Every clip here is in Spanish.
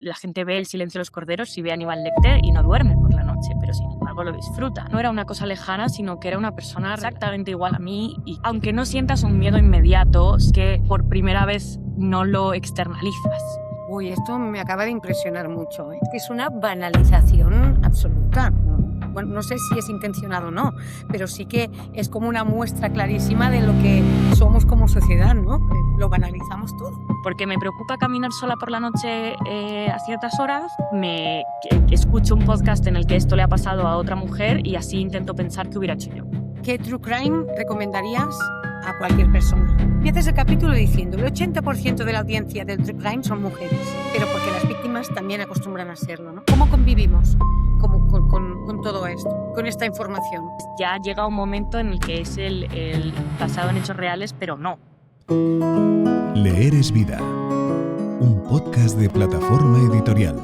la gente ve El silencio de los corderos y ve a Aníbal Lecter y no duerme por la noche, pero sin embargo lo disfruta. No era una cosa lejana, sino que era una persona exactamente igual a mí y aunque no sientas un miedo inmediato, es que por primera vez no lo externalizas. Uy, esto me acaba de impresionar mucho, ¿eh? Que es una banalización absoluta. Bueno, no sé si es intencionado o no, pero sí que es como una muestra clarísima de lo que somos como sociedad, ¿no? Lo banalizamos todo. Porque me preocupa caminar sola por la noche a ciertas horas, escucho un podcast en el que esto le ha pasado a otra mujer y así intento pensar qué hubiera hecho yo. ¿Qué true crime recomendarías a cualquier persona? Empiezas el capítulo diciendo el 80% de la audiencia del true crime son mujeres, pero porque las víctimas también acostumbran a serlo, ¿no? ¿Cómo convivimos con todo esto, con esta información? Ya llega un momento en el que es el basado en hechos reales, pero no. Leer es vida. Un podcast de Plataforma Editorial.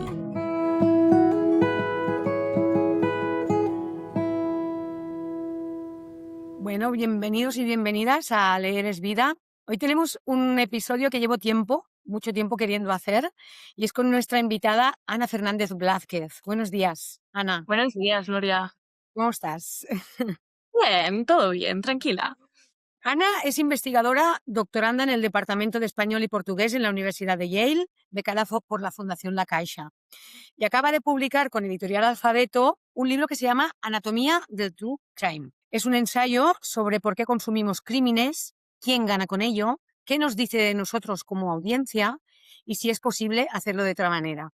Bueno, bienvenidos y bienvenidas a Leer es vida. Hoy tenemos un episodio que llevo mucho tiempo queriendo hacer, y es con nuestra invitada Ana Fernández Blázquez. Buenos días, Ana. Buenos días, Gloria. ¿Cómo estás? Bien, todo bien, tranquila. Ana es investigadora doctoranda en el Departamento de Español y Portugués en la Universidad de Yale, becada por la Fundación La Caixa. Y acaba de publicar con Editorial Alfabeto un libro que se llama Anatomía del True Crime. Es un ensayo sobre por qué consumimos crímenes, quién gana con ello, qué nos dice de nosotros como audiencia y si es posible hacerlo de otra manera.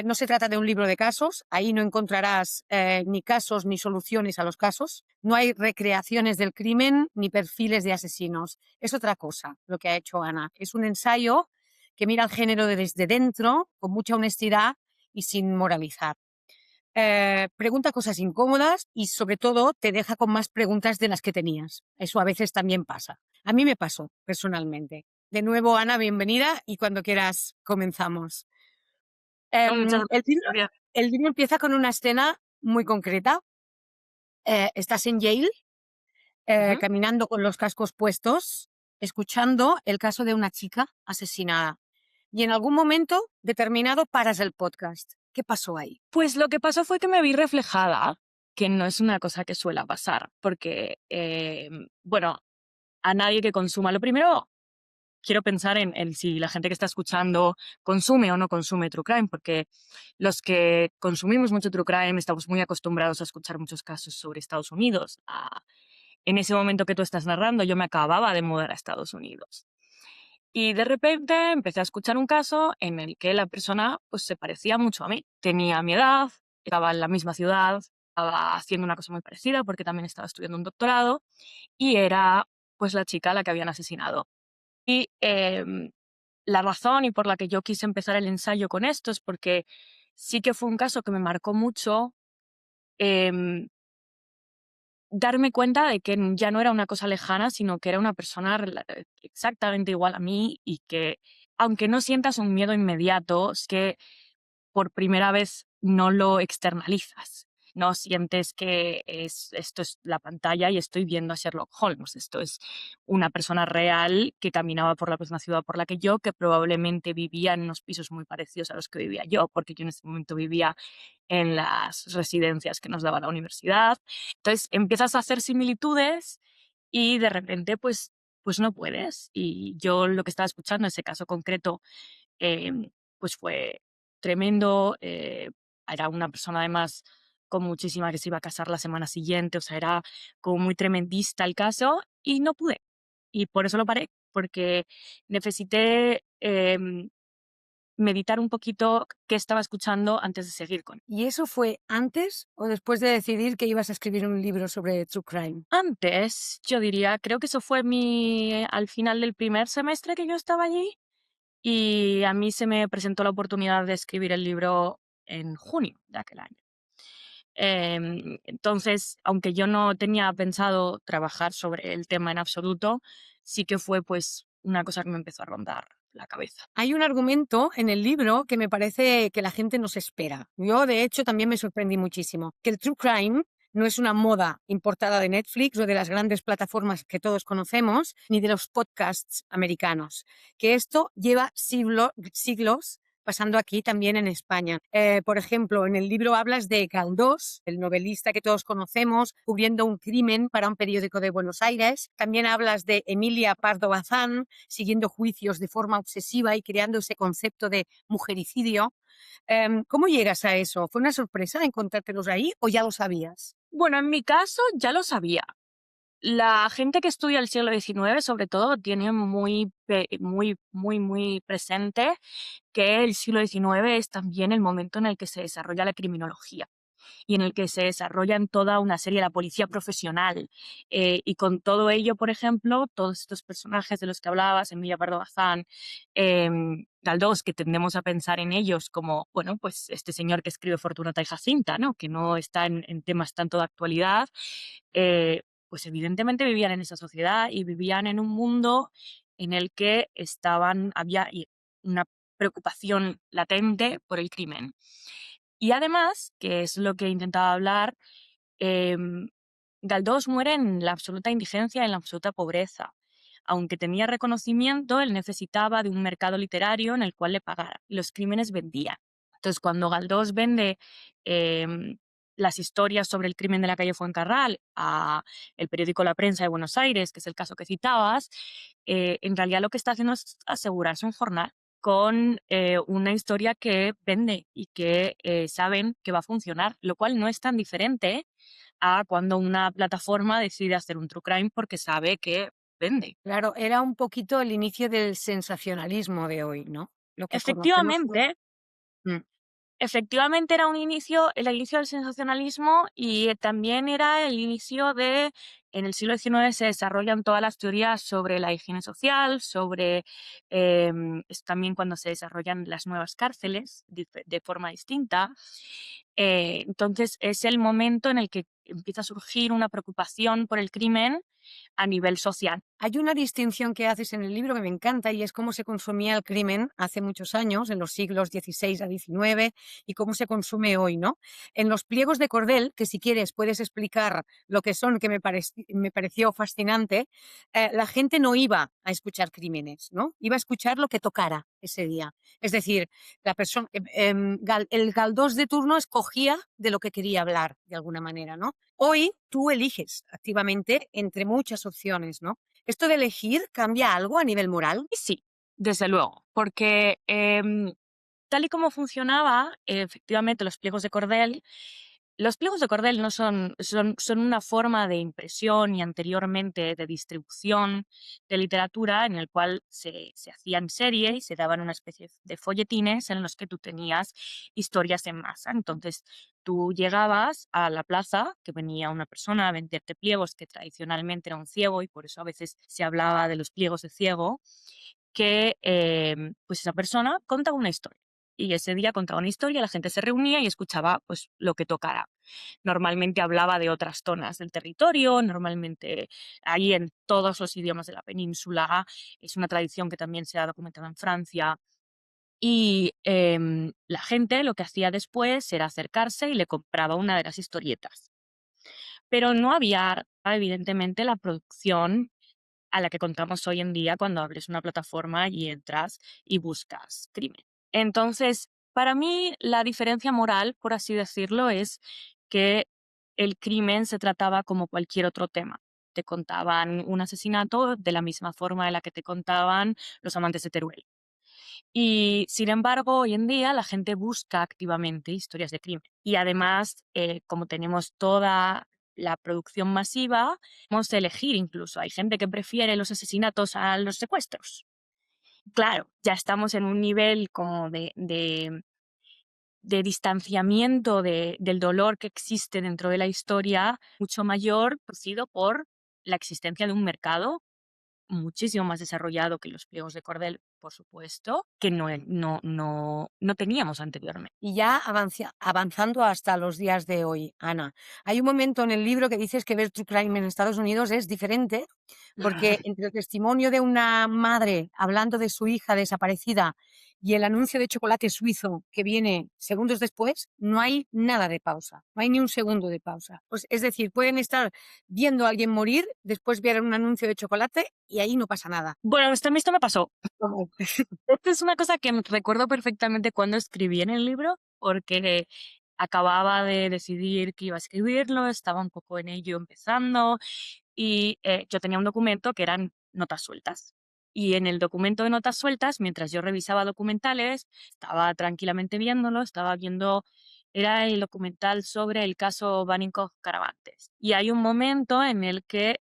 No se trata de un libro de casos, ahí no encontrarás ni casos ni soluciones a los casos, no hay recreaciones del crimen ni perfiles de asesinos. Es otra cosa lo que ha hecho Ana. Es un ensayo que mira al género desde dentro, con mucha honestidad y sin moralizar. Pregunta cosas incómodas y sobre todo te deja con más preguntas de las que tenías. Eso a veces también pasa. A mí me pasó personalmente. De nuevo, Ana, bienvenida y cuando quieras comenzamos. Muchas El gracias, Gloria. libro empieza con una escena muy concreta. Estás en Yale, caminando con los cascos puestos, escuchando el caso de una chica asesinada. Y en algún momento determinado paras el podcast. ¿Qué pasó ahí? Pues lo que pasó fue que me vi reflejada, que no es una cosa que suele pasar, porque, bueno, a nadie que consuma. Lo primero, quiero pensar en si la gente que está escuchando consume o no consume True Crime, porque los que consumimos mucho True Crime estamos muy acostumbrados a escuchar muchos casos sobre Estados Unidos. En ese momento que tú estás narrando, yo me acababa de mudar a Estados Unidos. Y de repente empecé a escuchar un caso en el que la persona pues, se parecía mucho a mí. Tenía mi edad, estaba en la misma ciudad, estaba haciendo una cosa muy parecida porque también estaba estudiando un doctorado y era pues la chica a la que habían asesinado. Y la razón y por la que yo quise empezar el ensayo con esto es porque sí que fue un caso que me marcó mucho em, darme cuenta de que ya no era una cosa lejana, sino que era una persona exactamente igual a mí y que, aunque no sientas un miedo inmediato, es que por primera vez no lo externalizas. No sientes que esto es la pantalla y estoy viendo a Sherlock Holmes. Esto es una persona real que caminaba por la misma ciudad por la que yo, que probablemente vivía en unos pisos muy parecidos a los que vivía yo, porque yo en ese momento vivía en las residencias que nos daba la universidad. Entonces empiezas a hacer similitudes y de repente pues no puedes. Y yo lo que estaba escuchando, ese caso concreto, pues fue tremendo. Era una persona además con muchísima que se iba a casar la semana siguiente, o sea, era como muy tremendista el caso y no pude. Y por eso lo paré, porque necesité meditar un poquito qué estaba escuchando antes de seguir con. ¿Y eso fue antes o después de decidir que ibas a escribir un libro sobre True Crime? Antes, yo diría, creo que eso fue al final del primer semestre que yo estaba allí y a mí se me presentó la oportunidad de escribir el libro en junio de aquel año. Entonces, aunque yo no tenía pensado trabajar sobre el tema en absoluto, sí que fue pues una cosa que me empezó a rondar la cabeza. Hay un argumento en el libro que me parece que la gente no se espera. Yo, de hecho, también me sorprendí muchísimo. Que el true crime no es una moda importada de Netflix o de las grandes plataformas que todos conocemos, ni de los podcasts americanos. Que esto lleva siglos pasando aquí también en España. Por ejemplo, en el libro hablas de Galdós, el novelista que todos conocemos, cubriendo un crimen para un periódico de Buenos Aires. También hablas de Emilia Pardo Bazán, siguiendo juicios de forma obsesiva y creando ese concepto de mujericidio. ¿Cómo llegas a eso? ¿Fue una sorpresa encontrártelos ahí o ya lo sabías? Bueno, en mi caso ya lo sabía. La gente que estudia el siglo XIX, sobre todo, tiene muy presente que el siglo XIX es también el momento en el que se desarrolla la criminología y en el que se desarrollan toda una serie de la policía profesional. Y con todo ello, por ejemplo, todos estos personajes de los que hablabas, Emilia Pardo Bazán, Galdós, que tendemos a pensar en ellos como, bueno, pues este señor que escribe Fortunata y Jacinta, ¿no? Que no está en temas tanto de actualidad, pues evidentemente vivían en esa sociedad y vivían en un mundo en el que había una preocupación latente por el crimen. Y además, que es lo que intentaba hablar, em, Galdós muere en la absoluta indigencia, en la absoluta pobreza. Aunque tenía reconocimiento, él necesitaba de un mercado literario en el cual le pagara. Los crímenes vendían. Entonces, cuando Galdós vende las historias sobre el crimen de la calle Fuencarral a el periódico La Prensa de Buenos Aires, que es el caso que citabas, en realidad lo que está haciendo es asegurarse un jornal con una historia que vende y que saben que va a funcionar, lo cual no es tan diferente a cuando una plataforma decide hacer un true crime porque sabe que vende. Claro, era un poquito el inicio del sensacionalismo de hoy, ¿no? Lo que conocemos hoy. Efectivamente, Mm. efectivamente era el inicio del sensacionalismo y también era el inicio en el siglo XIX se desarrollan todas las teorías sobre la higiene social, es también cuando se desarrollan las nuevas cárceles de forma distinta. Entonces es el momento en el que empieza a surgir una preocupación por el crimen a nivel social. Hay una distinción que haces en el libro que me encanta y es cómo se consumía el crimen hace muchos años, en los siglos XVI a XIX, y cómo se consume hoy, ¿no? En los pliegos de cordel, que si quieres puedes explicar lo que son, que me pareció fascinante, la gente no iba a escuchar crímenes, ¿no? Iba a escuchar lo que tocara ese día. Es decir, la persona, el Galdós de turno escogía de lo que quería hablar, de alguna manera, ¿no? Hoy tú eliges activamente entre muchas opciones, ¿no? ¿Esto de elegir cambia algo a nivel moral? Y sí, desde luego, porque tal y como funcionaba, efectivamente, los pliegos de cordel no son una forma de impresión y anteriormente de distribución de literatura en el cual se hacían series y se daban una especie de folletines en los que tú tenías historias en masa. Entonces, tú llegabas a la plaza, que venía una persona a venderte pliegos, que tradicionalmente era un ciego y por eso a veces se hablaba de los pliegos de ciego, que pues esa persona contaba una historia. Y ese día contaba una historia, la gente se reunía y escuchaba pues lo que tocara. Normalmente hablaba de otras zonas del territorio, normalmente ahí en todos los idiomas de la península. Es una tradición que también se ha documentado en Francia. Y la gente lo que hacía después era acercarse y le compraba una de las historietas. Pero no había, evidentemente, la producción a la que contamos hoy en día cuando abres una plataforma y entras y buscas crimen. Entonces, para mí, la diferencia moral, por así decirlo, es que el crimen se trataba como cualquier otro tema. Te contaban un asesinato de la misma forma de la que te contaban Los amantes de Teruel. Y, sin embargo, hoy en día la gente busca activamente historias de crimen. Y además, como tenemos toda la producción masiva, podemos elegir incluso. Hay gente que prefiere los asesinatos a los secuestros. Claro, ya estamos en un nivel como de distanciamiento del dolor que existe dentro de la historia mucho mayor, producido por la existencia de un mercado muchísimo más desarrollado que los pliegos de cordel, por supuesto, que no teníamos anteriormente. Y ya avanzando hasta los días de hoy, Ana, hay un momento en el libro que dices que ver true crime en Estados Unidos es diferente, porque entre el testimonio de una madre hablando de su hija desaparecida y el anuncio de chocolate suizo que viene segundos después, no hay nada de pausa, no hay ni un segundo de pausa. Pues, es decir, pueden estar viendo a alguien morir, después ver un anuncio de chocolate y ahí no pasa nada. Bueno, esto me pasó. Como- Esto es una cosa que recuerdo perfectamente cuando escribí en el libro, porque acababa de decidir que iba a escribirlo, estaba un poco en ello empezando y yo tenía un documento que eran notas sueltas. Y en el documento de notas sueltas, mientras yo revisaba documentales, estaba tranquilamente viéndolo, estaba viendo, era el documental sobre el caso Baninkoff Caravantes. Y hay un momento en el que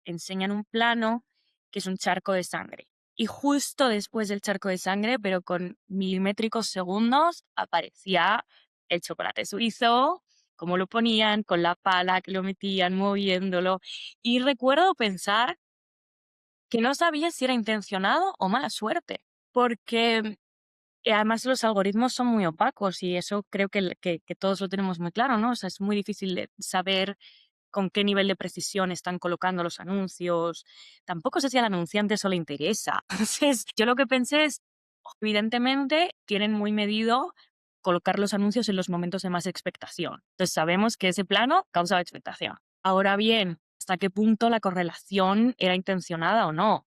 enseñan un plano que es un charco de sangre. Y justo después del charco de sangre, pero con milimétricos segundos, aparecía el chocolate suizo, cómo lo ponían, con la pala que lo metían, moviéndolo. Y recuerdo pensar que no sabía si era intencionado o mala suerte, porque además los algoritmos son muy opacos y eso creo que todos lo tenemos muy claro, ¿no? O sea, es muy difícil de saber con qué nivel de precisión están colocando los anuncios. Tampoco sé si al anunciante eso le interesa. Entonces, yo lo que pensé es, evidentemente, tienen muy medido colocar los anuncios en los momentos de más expectación. Entonces, sabemos que ese plano causa expectación. Ahora bien, ¿hasta qué punto la correlación era intencionada o no?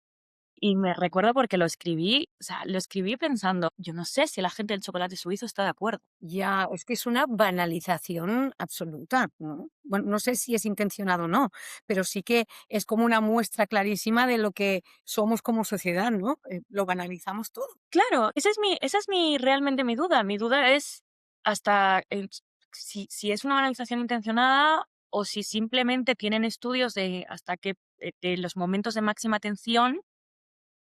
Y me recuerdo porque lo escribí, o sea, lo escribí pensando, yo no sé si la gente del chocolate suizo está de acuerdo. Ya, es que es una banalización absoluta, ¿no? Bueno, no sé si es intencionado o no, pero sí que es como una muestra clarísima de lo que somos como sociedad, ¿no? Lo banalizamos todo. Claro, esa es realmente mi duda. Mi duda es hasta si es una banalización intencionada o si simplemente tienen estudios de hasta que de los momentos de máxima atención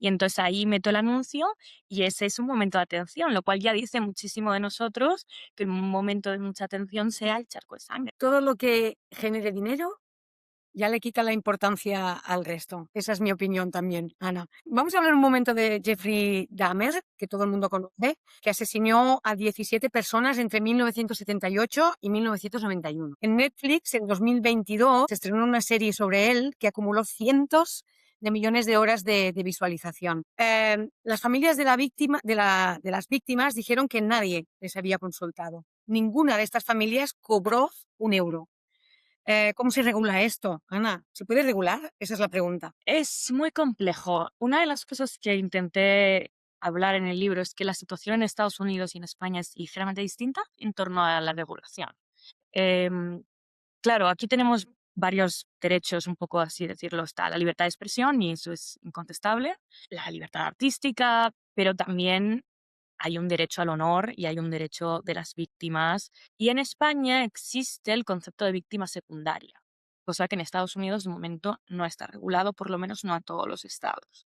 y entonces ahí meto el anuncio y ese es un momento de atención, lo cual ya dice muchísimo de nosotros que un momento de mucha atención sea el charco de sangre. Todo lo que genere dinero ya le quita la importancia al resto. Esa es mi opinión también, Ana. Vamos a hablar un momento de Jeffrey Dahmer, que todo el mundo conoce, que asesinó a 17 personas entre 1978 y 1991. En Netflix, en 2022, se estrenó una serie sobre él que acumuló cientos de millones de horas de visualización. Las familias de las víctimas dijeron que nadie les había consultado. Ninguna de estas familias cobró un euro. ¿Cómo se regula esto, Ana? ¿Se puede regular? Esa es la pregunta. Es muy complejo. Una de las cosas que intenté hablar en el libro es que la situación en Estados Unidos y en España es ligeramente distinta en torno a la regulación. Em, claro, aquí tenemos varios derechos, un poco así decirlo. Está la libertad de expresión y eso es incontestable, la libertad artística, pero también hay un derecho al honor y hay un derecho de las víctimas. Y en España existe el concepto de víctima secundaria, cosa que en Estados Unidos de momento no está regulado, por lo menos no a todos los estados.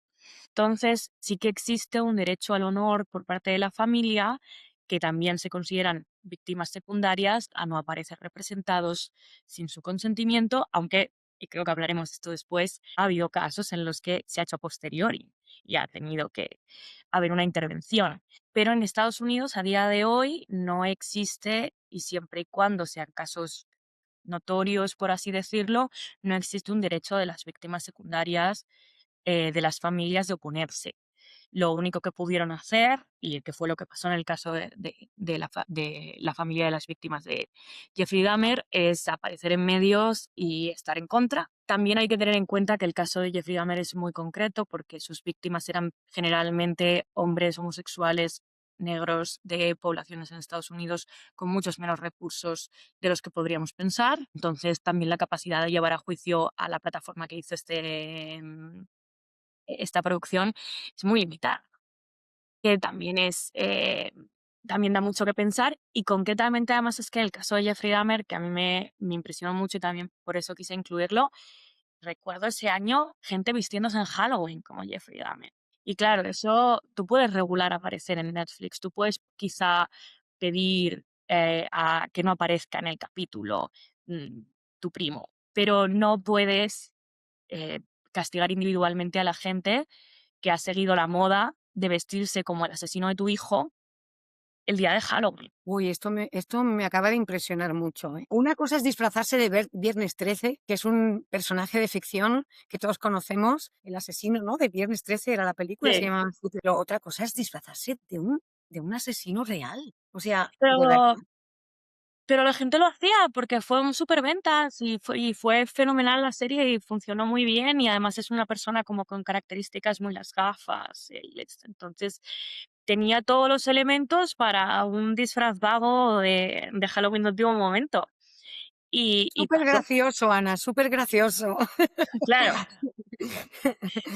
Entonces, sí que existe un derecho al honor por parte de la familia, que también se consideran víctimas secundarias, a no aparecer representados sin su consentimiento, aunque, y creo que hablaremos de esto después, ha habido casos en los que se ha hecho a posteriori y ha tenido que haber una intervención. Pero en Estados Unidos, a día de hoy, no existe, y siempre y cuando sean casos notorios, por así decirlo, no existe un derecho de las víctimas secundarias de las familias de oponerse. Lo único que pudieron hacer, y que fue lo que pasó en el caso de la familia de las víctimas de Jeffrey Dahmer, es aparecer en medios y estar en contra. También hay que tener en cuenta que el caso de Jeffrey Dahmer es muy concreto porque sus víctimas eran generalmente hombres homosexuales negros de poblaciones en Estados Unidos con muchos menos recursos de los que podríamos pensar. Entonces, también la capacidad de llevar a juicio a la plataforma que hizo esta producción es muy limitada, que también también da mucho que pensar y concretamente además es que el caso de Jeffrey Dahmer, que a mí me impresionó mucho y también por eso quise incluirlo, recuerdo ese año gente vistiéndose en Halloween como Jeffrey Dahmer. Y claro, eso tú puedes regular aparecer en Netflix, tú puedes quizá pedir a que no aparezca en el capítulo mm, tu primo, pero no puedes eh, castigar individualmente a la gente que ha seguido la moda de vestirse como el asesino de tu hijo el día de Halloween. Uy, esto me acaba de impresionar mucho, ¿eh? Una cosa es disfrazarse de Viernes 13, que es un personaje de ficción que todos conocemos, el asesino, ¿no? De Viernes 13 era la película, se Sí. llamaba así, pero otra cosa es disfrazarse de un asesino real. O sea, de verdad. Pero Pero la gente lo hacía porque fue un superventas y fue fenomenal la serie y funcionó muy bien, y además es una persona como con características muy las gafas, entonces tenía todos los elementos para un disfraz vago de Halloween de último momento. Y Súper pasó, gracioso, Ana, súper gracioso. claro.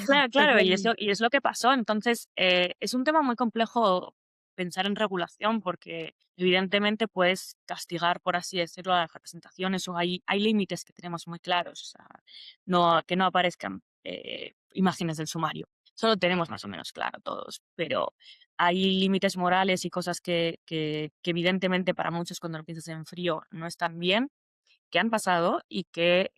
Claro, claro, Totalmente. y es lo que pasó. Entonces, es un tema muy complejo pensar en regulación porque evidentemente puedes castigar, por así decirlo, a las representaciones, o hay límites que tenemos muy claros, o sea, que no aparezcan imágenes del sumario. Eso lo tenemos más o menos claro todos, pero hay límites morales y cosas que evidentemente para muchos cuando lo piensas en frío no están bien, que han pasado y que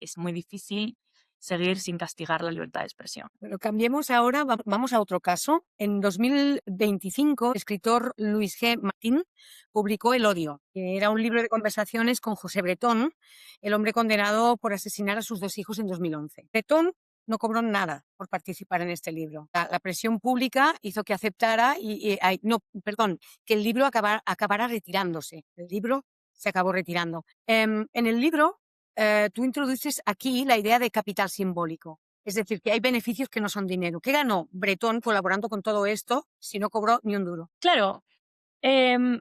es muy difícil seguir sin castigar la libertad de expresión. Pero cambiemos ahora, vamos a otro caso. En 2025, el escritor Luis G. Martín publicó El odio, que era un libro de conversaciones con José Bretón, el hombre condenado por asesinar a sus 2 hijos en 2011. Bretón no cobró nada por participar en este libro. La presión pública hizo que aceptara que el libro acabara retirándose. El libro se acabó retirando. En el libro, tú introduces aquí la idea de capital simbólico. Es decir, que hay beneficios que no son dinero. ¿Qué ganó Bretón colaborando con todo esto si no cobró ni un duro? Claro,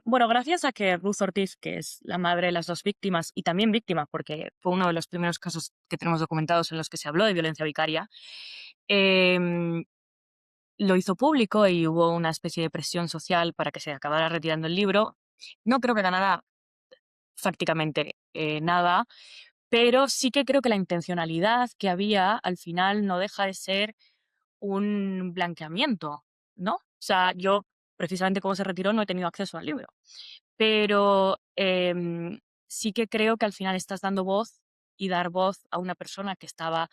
bueno, gracias a que Ruth Ortiz, que es la madre de las 2 víctimas y también víctima, porque fue uno de los primeros casos que tenemos documentados en los que se habló de violencia vicaria, em, lo hizo público y hubo una especie de presión social para que se acabara retirando el libro. No creo que ganara prácticamente nada, pero sí que creo que la intencionalidad que había al final no deja de ser un blanqueamiento, ¿no? O sea, yo, precisamente como se retiró, no he tenido acceso al libro, pero sí que creo que al final estás dando voz y dar voz a una persona que estaba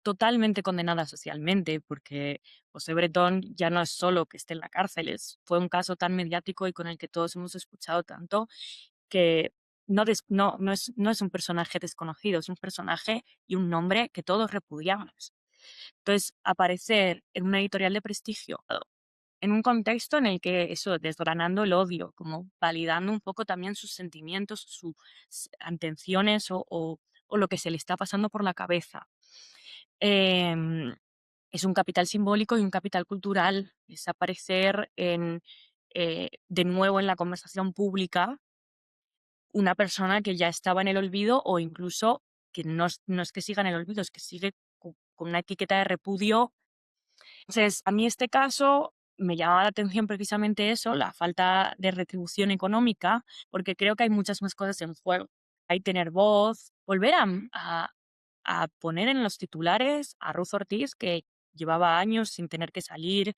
totalmente condenada socialmente, porque José Bretón ya no es solo que esté en la cárcel, fue un caso tan mediático y con el que todos hemos escuchado tanto que no es un personaje desconocido, es un personaje y un nombre que todos repudiamos. Entonces, aparecer en una editorial de prestigio, en un contexto en el que eso, desgranando el odio, como validando un poco también sus sentimientos, sus intenciones o lo que se le está pasando por la cabeza. Em, es un capital simbólico y un capital cultural. Es aparecer de nuevo en la conversación pública una persona que ya estaba en el olvido o incluso que no es que siga en el olvido, es que sigue con una etiqueta de repudio. Entonces, a mí este caso me llamaba la atención precisamente eso, la falta de retribución económica, porque creo que hay muchas más cosas en juego. Hay tener voz, volver a poner en los titulares a Ruth Ortiz, que llevaba años sin tener que salir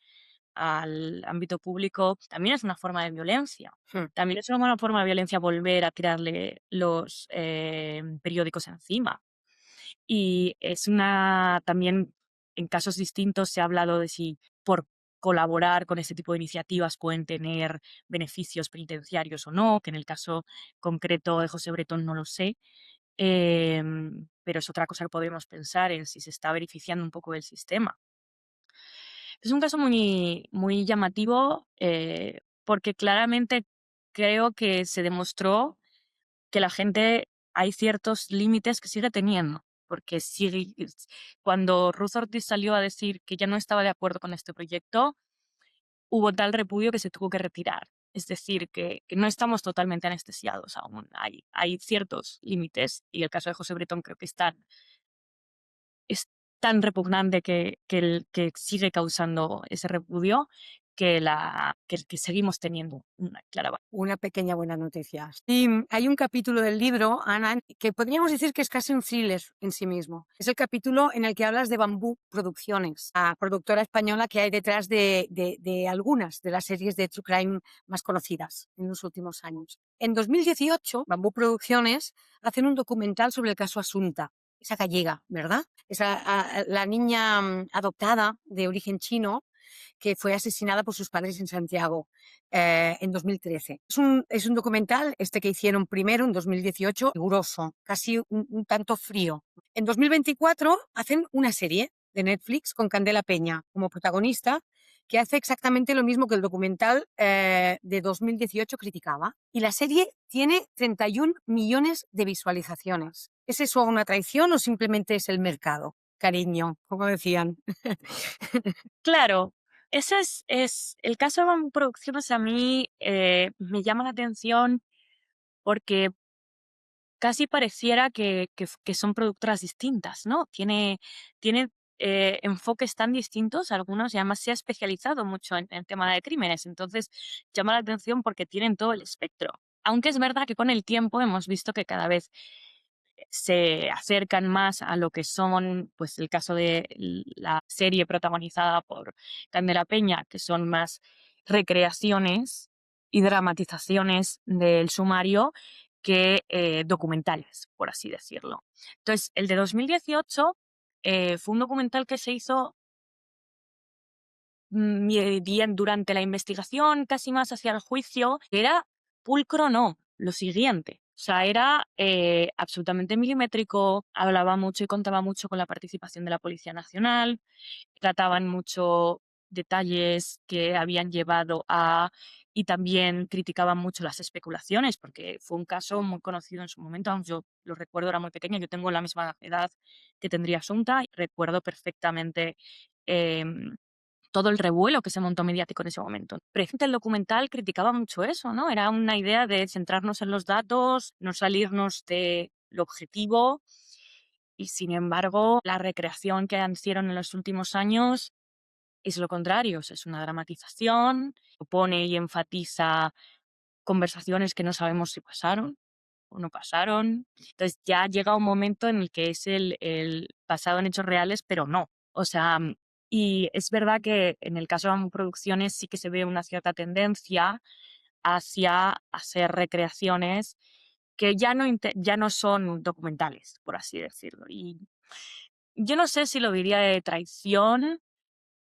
al ámbito público, también es una forma de violencia. Hmm. También es una forma de violencia volver a tirarle los periódicos encima. Y es también en casos distintos se ha hablado de si por colaborar con este tipo de iniciativas pueden tener beneficios penitenciarios o no, que en el caso concreto de José Bretón no lo sé. Pero es otra cosa que podríamos pensar en si se está beneficiando un poco del sistema. Es un caso muy, muy llamativo porque claramente creo que se demostró que la gente hay ciertos límites que sigue teniendo. Porque cuando Ruth Ortiz salió a decir que ya no estaba de acuerdo con este proyecto, hubo tal repudio que se tuvo que retirar. Es decir, que no estamos totalmente anestesiados aún. Hay ciertos límites y el caso de José Bretón creo que es tan repugnante que sigue causando ese repudio que seguimos teniendo una clara. Una pequeña buena noticia. Y hay un capítulo del libro, Ana, que podríamos decir que es casi un thriller en sí mismo. Es el capítulo en el que hablas de Bambú Producciones, la productora española que hay detrás de algunas de las series de True Crime más conocidas en los últimos años. En 2018, Bambú Producciones hacen un documental sobre el caso Asunta, esa gallega, ¿verdad? La niña adoptada de origen chino que fue asesinada por sus padres en Santiago en 2013. Es un documental que hicieron primero en 2018, riguroso, casi un tanto frío. En 2024 hacen una serie de Netflix con Candela Peña como protagonista, que hace exactamente lo mismo que el documental de 2018 criticaba. Y la serie tiene 31 millones de visualizaciones. ¿Es eso una traición o simplemente es el mercado? Cariño, como decían. Claro, ese es el caso de Bambú Producciones. A mí me llama la atención porque casi pareciera que son productoras distintas, ¿no? Tiene enfoques tan distintos, algunos, y además se ha especializado mucho en el tema de crímenes. Entonces, llama la atención porque tienen todo el espectro. Aunque es verdad que con el tiempo hemos visto que cada vez se acercan más a lo que son, pues el caso de la serie protagonizada por Candela Peña, que son más recreaciones y dramatizaciones del sumario que documentales, por así decirlo. Entonces, el de 2018 fue un documental que se hizo durante la investigación, casi más hacia el juicio, que era pulcro, no, lo siguiente. O sea, era absolutamente milimétrico, hablaba mucho y contaba mucho con la participación de la Policía Nacional, trataban mucho detalles que habían llevado a... Y también criticaban mucho las especulaciones, porque fue un caso muy conocido en su momento. Vamos, yo lo recuerdo, era muy pequeña, yo tengo la misma edad que tendría Asunta, y recuerdo perfectamente em, todo el revuelo que se montó mediático en ese momento. Precisamente el documental criticaba mucho eso, ¿no? Era una idea de centrarnos en los datos, no salirnos de lo objetivo, y sin embargo, la recreación que hicieron en los últimos años es lo contrario, o sea, es una dramatización, pone y enfatiza conversaciones que no sabemos si pasaron o no pasaron. Entonces ya llega un momento en el que es el basado en hechos reales, pero no. O sea, y es verdad que en el caso de Bambú Producciones sí que se ve una cierta tendencia hacia hacer recreaciones que ya no son documentales, por así decirlo. Y yo no sé si lo diría de traición.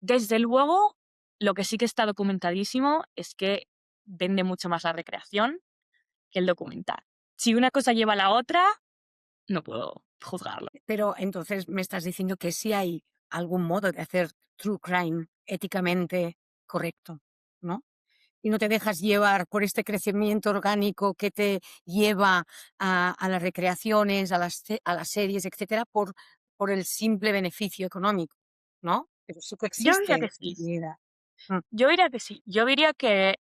Desde luego, lo que sí que está documentadísimo es que vende mucho más la recreación que el documental. Si una cosa lleva a la otra, no puedo juzgarlo. Pero entonces me estás diciendo que sí hay algún modo de hacer true crime éticamente correcto, ¿no? Y no te dejas llevar por este crecimiento orgánico que te lleva a las recreaciones, a las series, etcétera, por el simple beneficio económico, ¿no? Pero sí que Yo diría existe que sí. posibilidad. Mm. Yo diría que sí. Yo diría que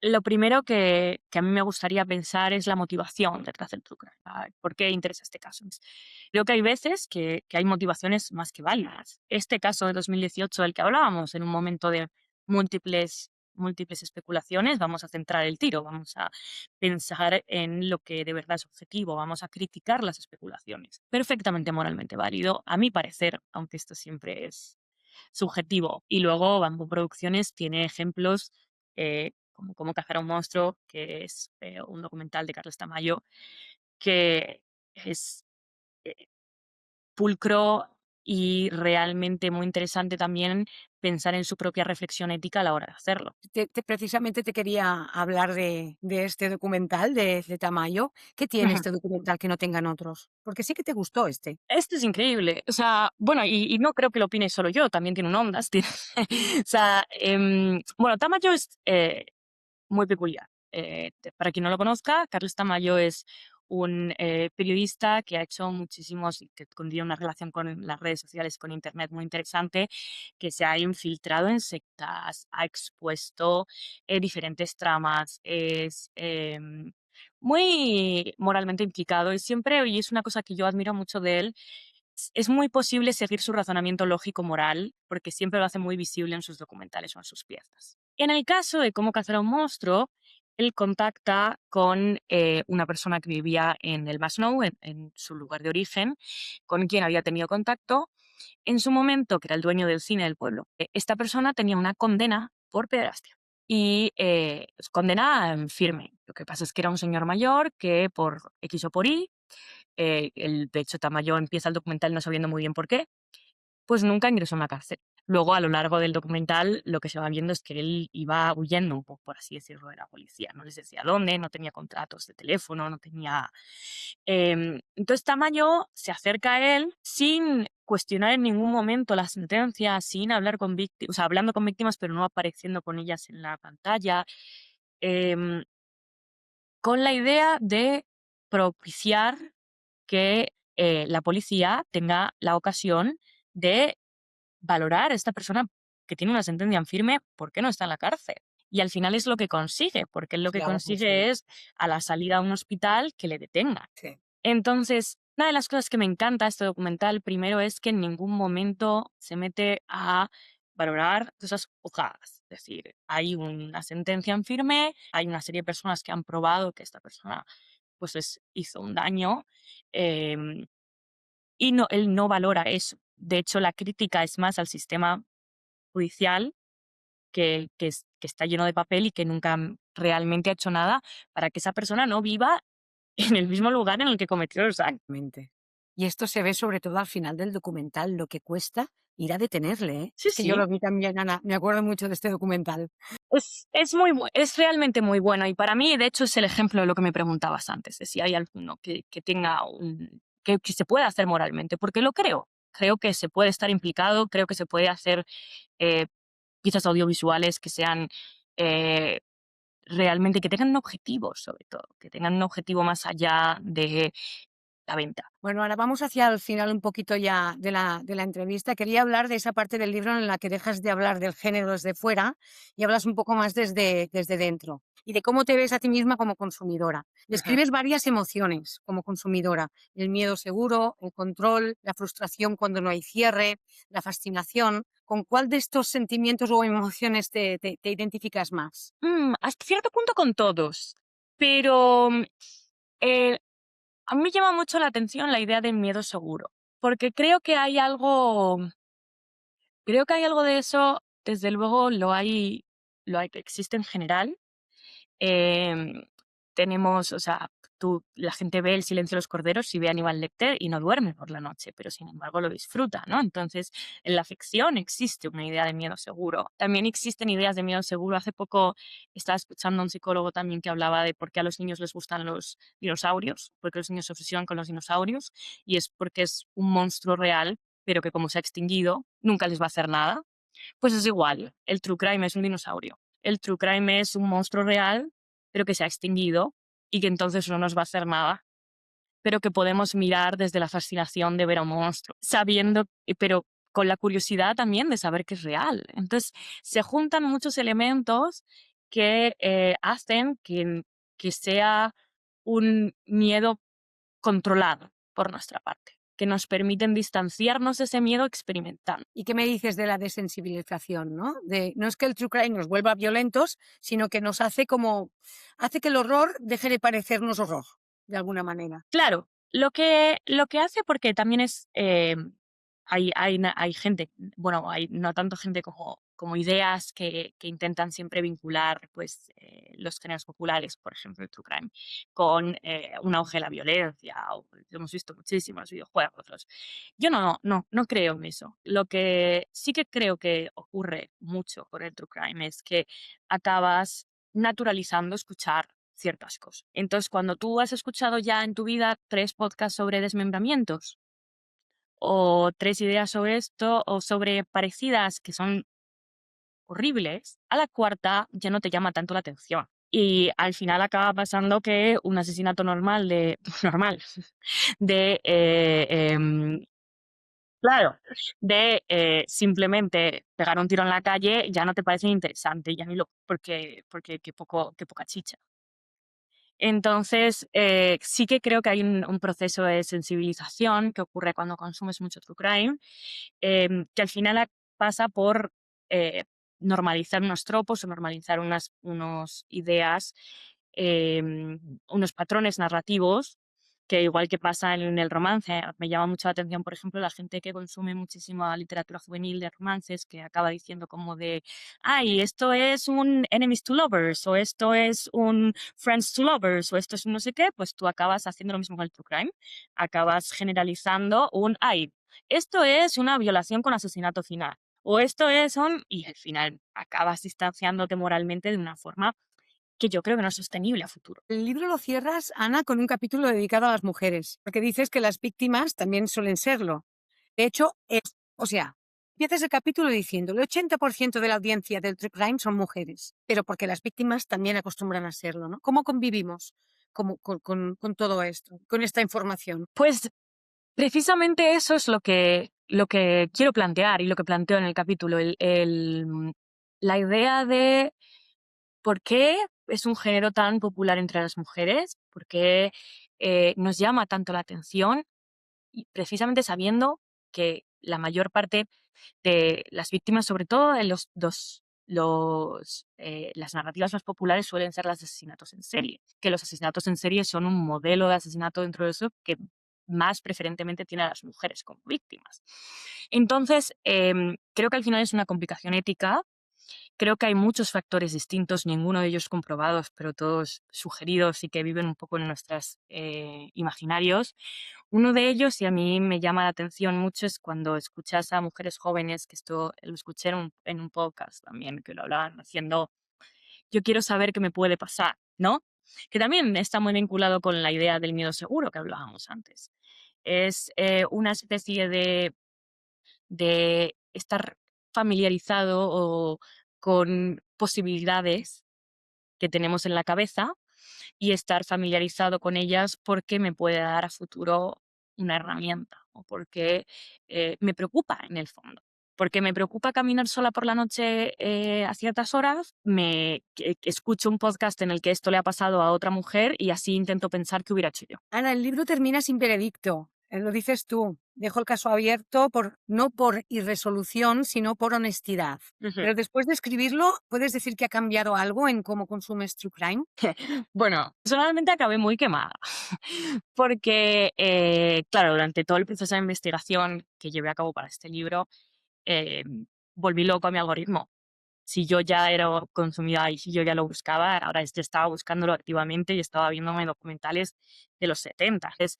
lo primero que a mí me gustaría pensar es la motivación detrás del true crime. ¿Por qué interesa este caso? Creo que hay veces que hay motivaciones más que válidas. Este caso de 2018 del que hablábamos, en un momento de múltiples especulaciones, vamos a centrar el tiro, vamos a pensar en lo que de verdad es objetivo, vamos a criticar las especulaciones. Perfectamente moralmente válido, a mi parecer, aunque esto siempre es subjetivo. Y luego Bambú Producciones tiene ejemplos como Cómo cazar a un monstruo, que es un documental de Carlos Tamayo, que es eh, pulcro y realmente muy interesante también pensar en su propia reflexión ética a la hora de hacerlo. Precisamente te quería hablar de este documental de Tamayo. ¿Qué tiene este documental que no tengan otros? Porque sí que te gustó este. Esto es increíble. O sea, bueno, y no creo que lo opine solo yo, también tiene un Ondas. O sea, bueno, Tamayo es muy peculiar. Para quien no lo conozca, Carlos Tamayo es un periodista que ha hecho muchísimos, que tiene una relación con las redes sociales, con Internet muy interesante, que se ha infiltrado en sectas, ha expuesto diferentes tramas, es muy moralmente implicado y es una cosa que yo admiro mucho de él. Es muy posible seguir su razonamiento lógico moral porque siempre lo hace muy visible en sus documentales o en sus piezas. En el caso de Cómo cazar a un monstruo, él contacta con una persona que vivía en el Masnou, en su lugar de origen, con quien había tenido contacto en su momento, que era el dueño del cine del pueblo. Esta persona tenía una condena por pederastia y condena firme. Lo que pasa es que era un señor mayor que por X o por Y, de hecho Tamayo empieza el documental no sabiendo muy bien por qué, pues nunca ingresó en la cárcel. Luego, a lo largo del documental, lo que se va viendo es que él iba huyendo un poco, por así decirlo, de la policía. No les decía dónde, no tenía contratos de teléfono, no tenía... Entonces, Tamayo se acerca a él sin cuestionar en ningún momento la sentencia, sin hablar con víctimas, o sea, hablando con víctimas, pero no apareciendo con ellas en la pantalla, em, con la idea de propiciar que la policía tenga la ocasión de valorar a esta persona que tiene una sentencia en firme, ¿por qué no está en la cárcel? Y al final es lo que consigue, porque él lo que Claro, pues sí. consigue es a la salida a un hospital que le detengan. Sí. Entonces, una de las cosas que me encanta de este documental, primero, es que en ningún momento se mete a valorar cosas juzgadas. Es decir, hay una sentencia en firme, hay una serie de personas que han probado que esta persona pues hizo un daño, em, y no, él no valora eso. De hecho, la crítica es más al sistema judicial que está lleno de papel y que nunca realmente ha hecho nada para que esa persona no viva en el mismo lugar en el que cometió los actos. Mente. Y esto se ve sobre todo al final del documental, lo que cuesta ir a detenerle, ¿eh? Sí, Es que yo sí. lo vi también, Ana, me acuerdo mucho de este documental. Es realmente muy bueno y para mí, de hecho, es el ejemplo de lo que me preguntabas antes, de si hay alguno que tenga que se pueda hacer moralmente, porque lo creo. Creo que se puede estar implicado, creo que se puede hacer eh, piezas audiovisuales que sean eh, realmente, que tengan un objetivo, sobre todo, que tengan un objetivo más allá de la venta. Bueno, ahora vamos hacia el final un poquito ya de la entrevista. Quería hablar de esa parte del libro en la que dejas de hablar del género desde fuera y hablas un poco más desde dentro y de cómo te ves a ti misma como consumidora. Describes varias emociones como consumidora: el miedo seguro, el control, la frustración cuando no hay cierre, la fascinación. ¿Con cuál de estos sentimientos o emociones te identificas más? Hasta cierto punto con todos, pero eh, a mí me llama mucho la atención la idea del miedo seguro, porque creo que hay algo de eso, desde luego lo hay que existe en general. Em, Tenemos, o sea, la gente ve El silencio de los corderos y ve a Aníbal Lecter y no duerme por la noche, pero sin embargo lo disfruta, ¿no? Entonces, en la ficción existe una idea de miedo seguro. También existen ideas de miedo seguro. Hace poco estaba escuchando a un psicólogo también que hablaba de por qué a los niños les gustan los dinosaurios, porque los niños se obsesionan con los dinosaurios, y es porque es un monstruo real, pero que como se ha extinguido, nunca les va a hacer nada. Pues es igual, el true crime es un dinosaurio. El true crime es un monstruo real, pero que se ha extinguido y que entonces no nos va a hacer nada, pero que podemos mirar desde la fascinación de ver a un monstruo, sabiendo, pero con la curiosidad también de saber que es real. Entonces, se juntan muchos elementos que hacen que sea un miedo controlado por nuestra parte, que nos permiten distanciarnos de ese miedo experimentando. ¿Y qué me dices de la desensibilización, no? No es que el true crime nos vuelva violentos, sino que nos hace hace que el horror deje de parecernos horror, de alguna manera. Claro, lo que hace, porque también es, hay gente, bueno, hay no tanto gente como ideas que intentan siempre vincular pues, los géneros populares, por ejemplo, el true crime, con un auge de la violencia, o lo hemos visto muchísimo en los videojuegos. Yo no creo en eso. Lo que sí que creo que ocurre mucho con el true crime es que acabas naturalizando escuchar ciertas cosas. Entonces, cuando tú has escuchado ya en tu vida 3 podcasts sobre desmembramientos o 3 ideas sobre esto o sobre parecidas que son horribles, a la cuarta ya no te llama tanto la atención. Y al final acaba pasando que un asesinato normal normal, de, claro, de simplemente pegar un tiro en la calle ya no te parece interesante, ya ni porque qué poca chicha. Entonces, sí que creo que hay un proceso de sensibilización que ocurre cuando consumes mucho true crime, que al final pasa por eh, normalizar unos tropos o normalizar unas ideas, unos patrones narrativos, que igual que pasa en el romance, me llama mucho la atención, por ejemplo, la gente que consume muchísima literatura juvenil de romances, que acaba diciendo como de, ay, esto es un enemies to lovers, o esto es un friends to lovers, o esto es un no sé qué, pues tú acabas haciendo lo mismo con el true crime, acabas generalizando ay, esto es una violación con asesinato final. o son, y al final acabas distanciándote moralmente de una forma que yo creo que no es sostenible a futuro. El libro lo cierras, Ana, con un capítulo dedicado a las mujeres, porque dices que las víctimas también suelen serlo. De hecho, empiezas el capítulo diciendo el 80% de la audiencia del True Crime son mujeres, pero porque las víctimas también acostumbran a serlo, ¿no? ¿Cómo convivimos con todo esto, con esta información? Pues precisamente eso es lo que quiero plantear y lo que planteo en el capítulo, la idea de por qué es un género tan popular entre las mujeres, por qué nos llama tanto la atención, y precisamente sabiendo que la mayor parte de las víctimas, sobre todo en las narrativas más populares, suelen ser los asesinatos en serie, que los asesinatos en serie son un modelo de asesinato dentro de eso que más preferentemente tiene a las mujeres como víctimas. Entonces, creo que al final es una complicación ética. Creo que hay muchos factores distintos, ninguno de ellos comprobados, pero todos sugeridos y que viven un poco en nuestros imaginarios. Uno de ellos, y a mí me llama la atención mucho, es cuando escuchas a mujeres jóvenes, que esto lo escuché en un podcast también, que lo hablaban haciendo, yo quiero saber qué me puede pasar, ¿no? Que también está muy vinculado con la idea del miedo seguro que hablábamos antes. Es una especie de estar familiarizado o con posibilidades que tenemos en la cabeza y estar familiarizado con ellas porque me puede dar a futuro una herramienta o porque me preocupa en el fondo. Porque me preocupa caminar sola por la noche a ciertas horas, escucho un podcast en el que esto le ha pasado a otra mujer y así intento pensar qué hubiera hecho yo. Ana, el libro termina sin veredicto. Lo dices tú. Dejo el caso abierto no por irresolución, sino por honestidad. Pero después de escribirlo, ¿puedes decir que ha cambiado algo en cómo consumes True Crime? Bueno, personalmente acabé muy quemada, porque, claro, durante todo el proceso de investigación que llevé a cabo para este libro, eh, volví loco a mi algoritmo. Si yo ya era consumida y si yo ya lo buscaba, ahora ya estaba buscándolo activamente y estaba viéndome documentales de los 70. Entonces,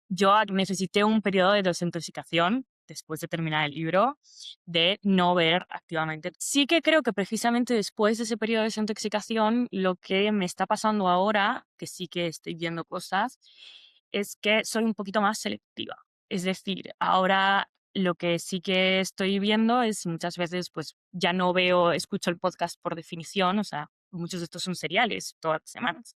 yo necesité un periodo de desintoxicación después de terminar el libro, de no ver activamente. Sí que creo que precisamente después de ese periodo de desintoxicación, lo que me está pasando ahora, que sí que estoy viendo cosas, es que soy un poquito más selectiva. Es decir, ahora lo que sí que estoy viendo es muchas veces, pues ya no escucho el podcast por definición, o sea, muchos de estos son seriales todas las semanas,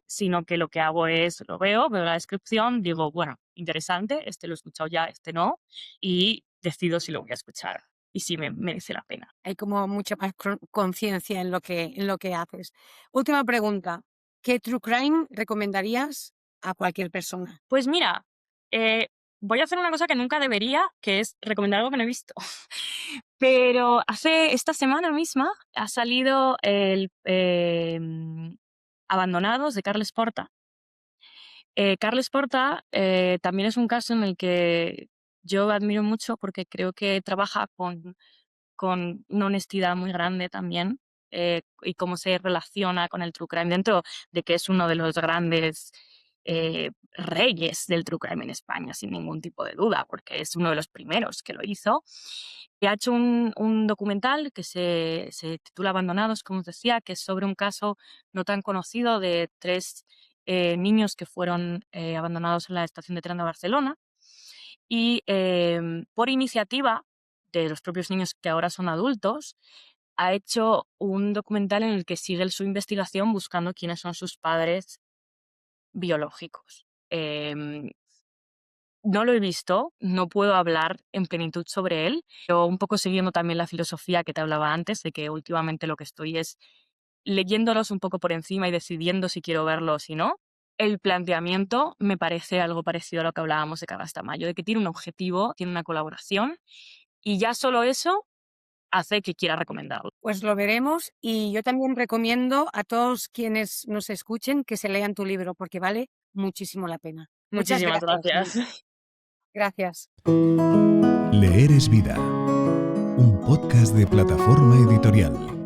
sino que lo que hago es, veo la descripción, digo, bueno, interesante, este lo he escuchado ya, este no, y decido si lo voy a escuchar y si me merece la pena. Hay como mucha más conciencia en lo que haces. Última pregunta. ¿Qué True Crime recomendarías a cualquier persona? Pues mira, voy a hacer una cosa que nunca debería, que es recomendar algo que no he visto. Pero esta semana misma ha salido el Abandonados de Carles Porta. Carles Porta también es un caso en el que yo admiro mucho porque creo que trabaja con una honestidad muy grande también, y cómo se relaciona con el true crime dentro de que es uno de los grandes reyes del true crime en España, sin ningún tipo de duda, porque es uno de los primeros que lo hizo. Y ha hecho un documental que se titula Abandonados, como os decía, que es sobre un caso no tan conocido de 3 niños que fueron abandonados en la estación de tren de Barcelona. Y por iniciativa de los propios niños que ahora son adultos, ha hecho un documental en el que sigue su investigación buscando quiénes son sus padres biológicos. No lo he visto, no puedo hablar en plenitud sobre él, pero un poco siguiendo también la filosofía que te hablaba antes, de que últimamente lo que estoy es leyéndolos un poco por encima y decidiendo si quiero verlos o si no. El planteamiento me parece algo parecido a lo que hablábamos de Carlas Tamayo, de que tiene un objetivo, tiene una colaboración, y ya solo eso hace que quiera recomendarlo. Pues lo veremos, y yo también recomiendo a todos quienes nos escuchen que se lean tu libro porque vale muchísimo la pena. Muchas Muchísimas gracias. gracias. Gracias. Leer es vida. Un podcast de Plataforma Editorial.